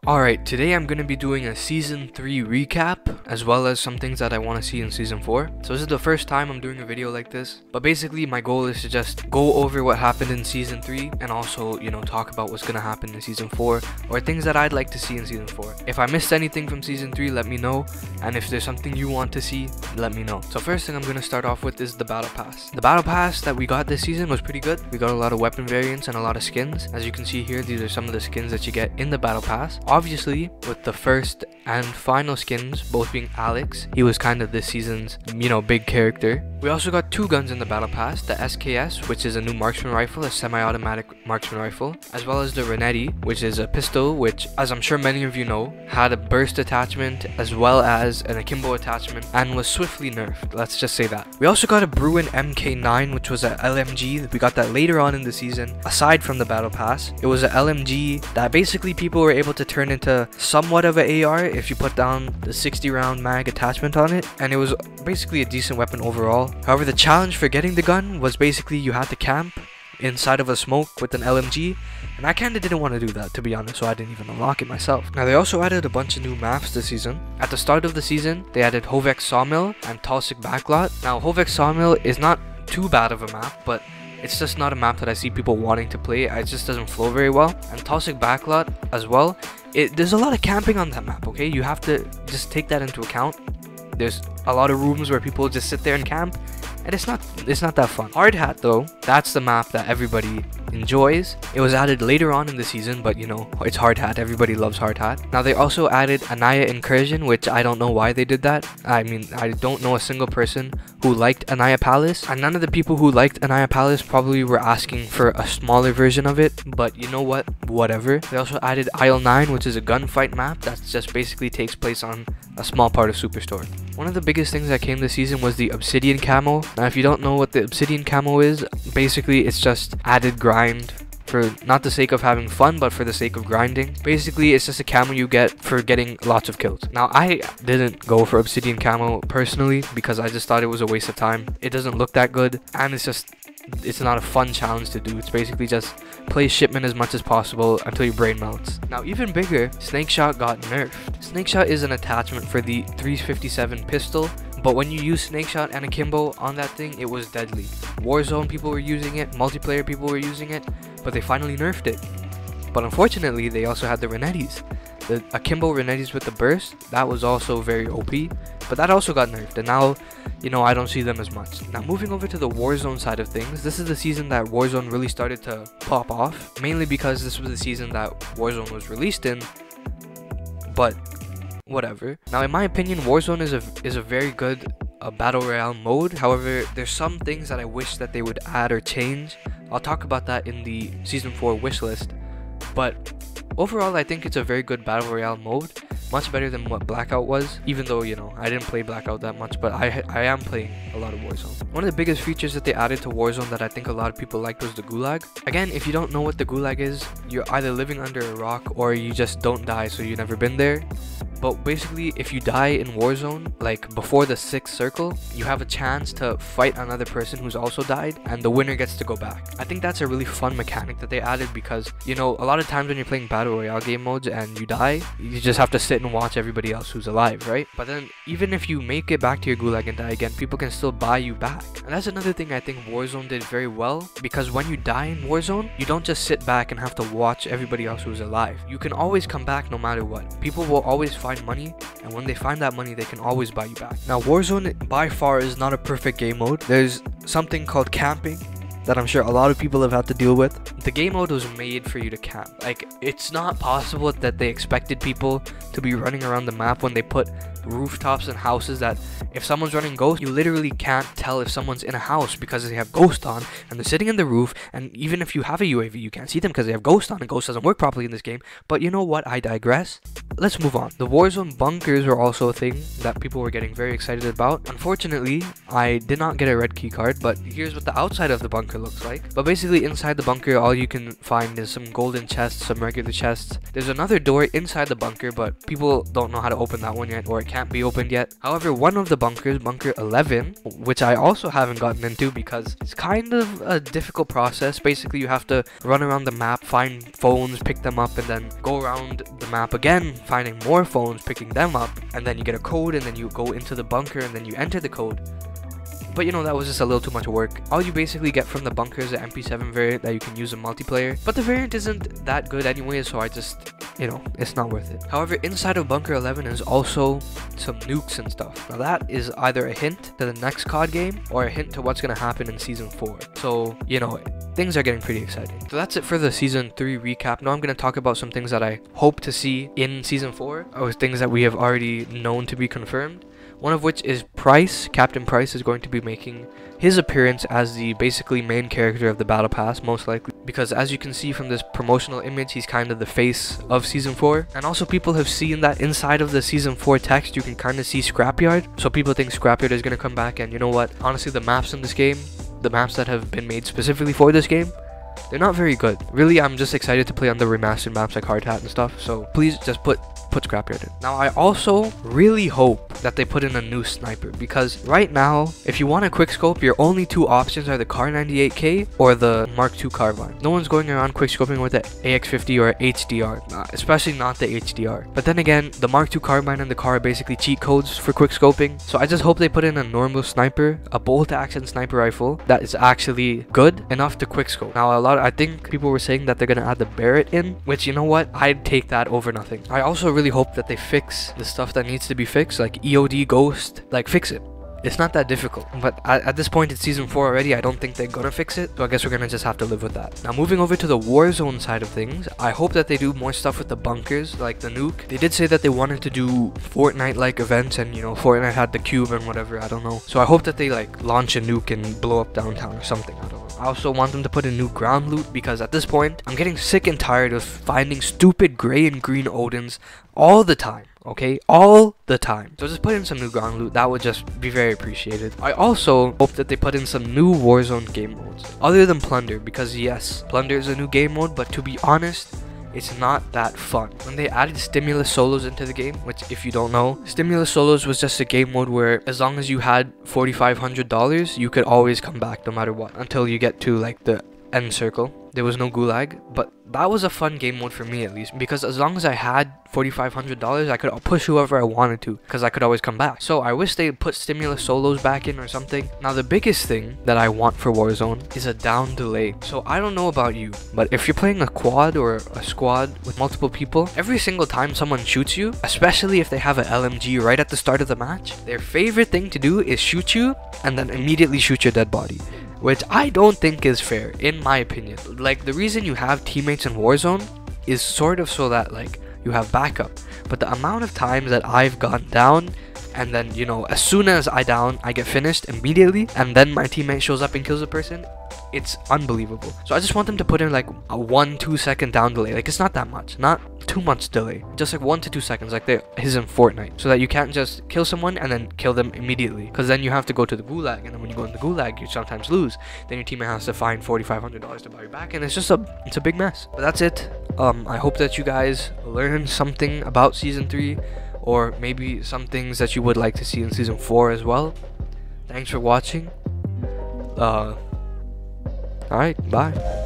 Alright, today I'm going to be doing a Season 3 recap, as well as some things that I want to see in Season 4. So this is the first time I'm doing a video like this, but basically my goal is to just go over what happened in Season 3, and also, talk about what's going to happen in Season 4, or things that I'd like to see in Season 4. If I missed anything from Season 3, let me know, and if there's something you want to see, let me know. So first thing I'm going to start off with is the Battle Pass. The Battle Pass that we got this season was pretty good. We got a lot of weapon variants and a lot of skins. As you can see here, these are some of the skins that you get in the Battle Pass. Obviously, with the first and final skins both being Alex, he was kind of this season's, big character. We also got two guns in the Battle Pass, the SKS, which is a new marksman rifle, a semi-automatic marksman rifle, as well as the Renetti, which is a pistol, which, as I'm sure many of you know, had a burst attachment as well as an akimbo attachment and was swiftly nerfed. Let's just say that. We also got a Bruin MK9, which was a LMG. We got that later on in the season. Aside from the Battle Pass, it was a LMG that basically people were able to turn into somewhat of an AR if you put down the 60 round mag attachment on it, and it was basically a decent weapon overall. However, the challenge for getting the gun was basically you had to camp inside of a smoke with an LMG, and I kinda didn't want to do that, to be honest, so I didn't even unlock it myself. Now, they also added a bunch of new maps this season. At the start of the season, they added Hovek Sawmill and Talsik Backlot. Now, Hovek Sawmill is not too bad of a map, but it's just not a map that I see people wanting to play. It just doesn't flow very well. And Talsik Backlot as well, there's a lot of camping on that map, okay? You have to just take that into account. There's a lot of rooms where people just sit there and camp, and it's not that fun. Hard Hat, though, that's the map that everybody enjoys. It was added later on in the season, but it's Hard Hat. Everybody loves Hard Hat. Now, they also added Anaya Incursion, which I don't know why they did that. I mean, I don't know a single person who liked Anaya Palace, and none of the people who liked Anaya Palace probably were asking for a smaller version of it, but you know what? Whatever. They also added Isle 9, which is a gunfight map that just basically takes place on a small part of Superstore. One of the biggest things that came this season was the Obsidian Camo. Now, if you don't know what the Obsidian Camo is, basically it's just added grind for not the sake of having fun, but for the sake of grinding. Basically, it's just a camo you get for getting lots of kills. Now, I didn't go for Obsidian Camo personally because I just thought it was a waste of time. It doesn't look that good, and it's not a fun challenge to do. It's basically just play shipment as much as possible until your brain melts. Now, even bigger, Snake Shot got nerfed. Snake Shot is an attachment for the 357 pistol, but when you use Snake Shot and Akimbo on that thing, it was deadly. Warzone people were using it, multiplayer people were using it, but they finally nerfed it. But unfortunately, they also had the Renettis. The Akimbo Renettis with the burst, that was also very OP, but that also got nerfed, and now, I don't see them as much. Now, moving over to the Warzone side of things, this is the season that Warzone really started to pop off, mainly because this was the season that Warzone was released in, but whatever. Now, in my opinion, Warzone is a very good battle royale mode. However, there's some things that I wish that they would add or change. I'll talk about that in the Season 4 wish list, but overall, I think it's a very good battle royale mode, much better than what Blackout was, even though, I didn't play Blackout that much, but I am playing a lot of Warzone. One of the biggest features that they added to Warzone that I think a lot of people liked was the Gulag. Again, if you don't know what the Gulag is, you're either living under a rock or you just don't die, so you've never been there. But basically, if you die in Warzone, like before the 6th circle, you have a chance to fight another person who's also died, and the winner gets to go back. I think that's a really fun mechanic that they added because, a lot of times when you're playing Battle Royale game modes and you die, you just have to sit and watch everybody else who's alive, right? But then, even if you make it back to your Gulag and die again, people can still buy you back. And that's another thing I think Warzone did very well, because when you die in Warzone, you don't just sit back and have to watch everybody else who's alive. You can always come back no matter what. People will always find money, and when they find that money, they can always buy you back. Now, Warzone by far is not a perfect game mode. There's something called camping that I'm sure a lot of people have had to deal with. The game mode was made for you to camp. Like, it's not possible that they expected people to be running around the map when they put rooftops and houses that if someone's running Ghost, you literally can't tell if someone's in a house because they have Ghost on and they're sitting in the roof, and even if you have a UAV, you can't see them because they have Ghost on, and Ghost doesn't work properly in this game. But you know what? I digress. let's move on. The Warzone bunkers were also a thing that people were getting very excited about. Unfortunately, I did not get a red key card, but here's what the outside of the bunker looks like. But basically inside the bunker, all you can find is some golden chests, some regular chests. There's another door inside the bunker, but people don't know how to open that one yet, or it can't be opened yet. However, one of the bunkers, bunker 11, which I also haven't gotten into because it's kind of a difficult process. Basically, you have to run around the map, find phones, pick them up, and then go around the map again, finding more phones, picking them up, and then you get a code, and then you go into the bunker, and then you enter the code. But you know, that was just a little too much work. All you basically get from the bunker is an MP7 variant that you can use in multiplayer, but the variant isn't that good anyway, so I just, you know, it's not worth it. However, inside of bunker 11 is also some nukes and stuff. Now that is either a hint to the next COD game or a hint to what's gonna happen in season 4. So, you know, things are getting pretty exciting. So that's it for the season 3 recap. Now I'm going to talk about some things that I hope to see in season 4, or things that we have already known to be confirmed. One of which is Price. Captain Price is going to be making his appearance as the basically main character of the battle pass, most likely, because as you can see from this promotional image, he's kind of the face of season 4. And also people have seen that inside of the season 4 text you can kind of see Scrapyard, so people think Scrapyard is going to come back. And you know what, honestly, the maps in this game, the maps that have been made specifically for this game, they're not very good. Really, I'm just excited to play on the remastered maps like Hard Hat and stuff, so please just put Scrapyard in. Now I also really hope that they put in a new sniper, because right now if you want a quickscope, your only two options are the Kar 98K or the Mark II carbine. No one's going around quickscoping with the AX50 or HDR, especially not the HDR. But then again, the Mark II carbine and the Kar are basically cheat codes for quickscoping, so I just hope they put in a normal sniper, a bolt action sniper rifle that is actually good enough to quickscope. Now I think people were saying that they're gonna add the Barrett in, which, you know what, I'd take that over nothing. I also really hope that they fix the stuff that needs to be fixed, like EOD Ghost, like fix it. It's not that difficult, but at this point it's season 4 already, I don't think they're gonna fix it, so I guess we're gonna just have to live with that. Now moving over to the Warzone side of things, I hope that they do more stuff with the bunkers, like the nuke. They did say that they wanted to do Fortnite-like events, and you know, Fortnite had the cube and whatever, I don't know. So I hope that they like launch a nuke and blow up downtown or something, I don't know. I also want them to put in new ground loot, because at this point, I'm getting sick and tired of finding stupid gray and green Odins all the time. Okay, all the time. So just put in some new ground loot, that would just be very appreciated. I also hope that they put in some new Warzone game modes other than Plunder, because yes, Plunder is a new game mode, but to be honest, it's not that fun. When they added Stimulus Solos into the game, which if you don't know, Stimulus Solos was just a game mode where as long as you had $4,500, you could always come back no matter what, until you get to like the end circle. There was no gulag, but that was a fun game mode for me, at least, because as long as I had $4,500, I could push whoever I wanted to, because I could always come back. So I wish they put Stimulus Solos back in or something. Now the biggest thing that I want for Warzone is a down delay. So I don't know about you, but if you're playing a quad or a squad with multiple people, every single time someone shoots you, especially if they have an LMG right at the start of the match, their favorite thing to do is shoot you and then immediately shoot your dead body, which I don't think is fair, in my opinion. Like, the reason you have teammates in Warzone is sort of so that, like, you have backup. But the amount of times that I've gone down, and then, you know, as soon as I down, I get finished immediately, and then my teammate shows up and kills the person, it's unbelievable. So I just want them to put in, like, a 1-2 second down delay. Like, it's not that much, not too much delay, just like 1 to 2 seconds, like there is in Fortnite, so that you can't just kill someone and then kill them immediately, because then you have to go to the gulag, and then when you go in the gulag, you sometimes lose. Then your teammate has to find $4,500 to buy you back, and it's just a big mess. But that's it. I hope that you guys learned something about season 3, or maybe some things that you would like to see in season 4 as well. Thanks for watching. Alright, bye.